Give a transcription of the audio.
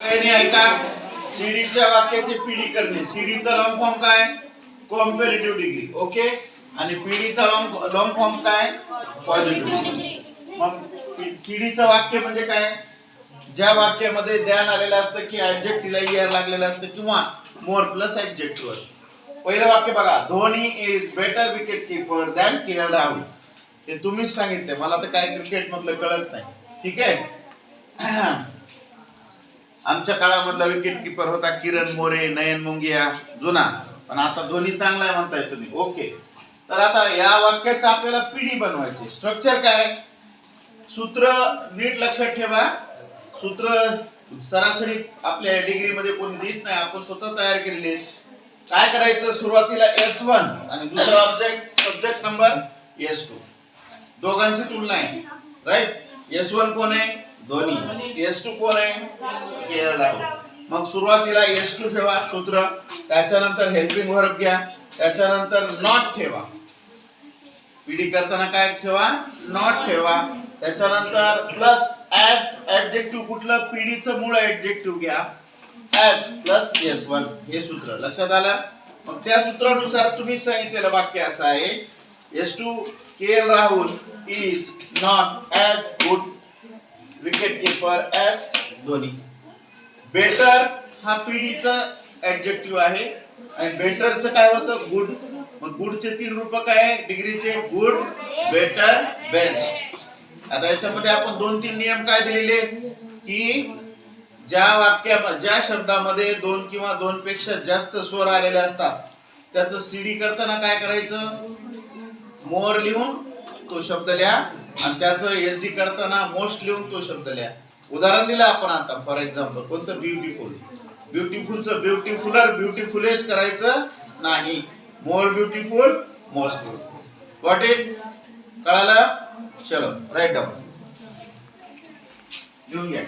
सगळ्यांनी ऐका, सीडीच्या वाक्याची पीडी करणे. सीडीचा लॉंग फॉर्म काय? Comparative degree. ओके. आणि पीडीचा लॉंग फॉर्म काय? Positive degree. मग सीडीचं वाक्य म्हणजे काय? ज्या वाक्यामध्ये द्यान आलेलं असतं की ऍडजेक्टिव्हला ईआर लागलेलं असतं किंवा मोर प्लस ऍडजेक्टिव्ह असतं. पहिलं वाक्य बघा, Dhoni is better wicket keeper than KL. Rahul. हे तुम्हीच सांगितले, मला तर काय क्रिकेट मधलं कळत नाही. ठीक आहे. आमच्या काळामधला विकेट कीपर होता किरण मोरे, नयन मुंगिया, जुना. पण आता धोनी चांगला आहे म्हणताय तुम्ही. ओके. तर आता या वाक्याचं आपल्याला पीडी बनवायची. स्ट्रक्चर काय? सूत्र नीट लक्षात ठेवा. सूत्र सरासरी आपल्या डिग्री मध्ये कोणी देत नाही, आपण स्वतः तयार केलेले. काय करायचं? सुरुवातीला S1 आणि दुसरा ऑब्जेक्ट सब्जेक्ट नंबर S2. दोघांची तुलना आहे. राईट. S1 कोण आहे? धोनी. S2 कोण आहे? के.एल. राहुल. मग सुरुवातीला S2 ठेवा सूत्र, त्याच्यानंतर हेल्पिंग व्हर्ब घ्या, त्याच्यानंतर नॉट ठेवा. पीडी करताना काय ठेवा? नॉट ठेवा. त्याच्यानंतर प्लस ऍज ऍडजेक्टिव्ह कुठलं? पीडीचं मूळ ऍडजेक्टिव्ह घ्या. ऍज प्लस S1 हे सूत्र लक्षात आलं. मग त्या सूत्रानुसार तुम्ही सांगितलेलं वाक्य असं आहे, S2 KL. Rahul is not as good wicket keeper as Dhoni. Better हा पीडीचा ऍडजेक्टिव्ह आहे आणि बेटरचं काय होतं? गुड. मग गुडचे 3 रूप काय आहे डिग्रीचे? Good, better, best. आता याच्यामध्ये आपण 2-3 नियम काय दिलेले आहेत की ज्या शब्दामध्ये 2 किंवा 2 पेक्षा जास्त स्वर आलेले असतात त्याचं सीडी करताना काय करायचं? मोर लिहून तो शब्द लिहा आणि त्याचं एसडी करताना मोस्ट लिहून तो शब्द लिहा. उदाहरण दिलं आपण आता. फॉर एक्झाम्पल कोणतं? ब्युटिफुल. ब्युटिफुलचं ब्युटिफुलर ब्युटिफुलेस्ट करायचं नाही. More beautiful, most beautiful. Got it? कळालं? चलो राईट डाऊन लिहून घ्या.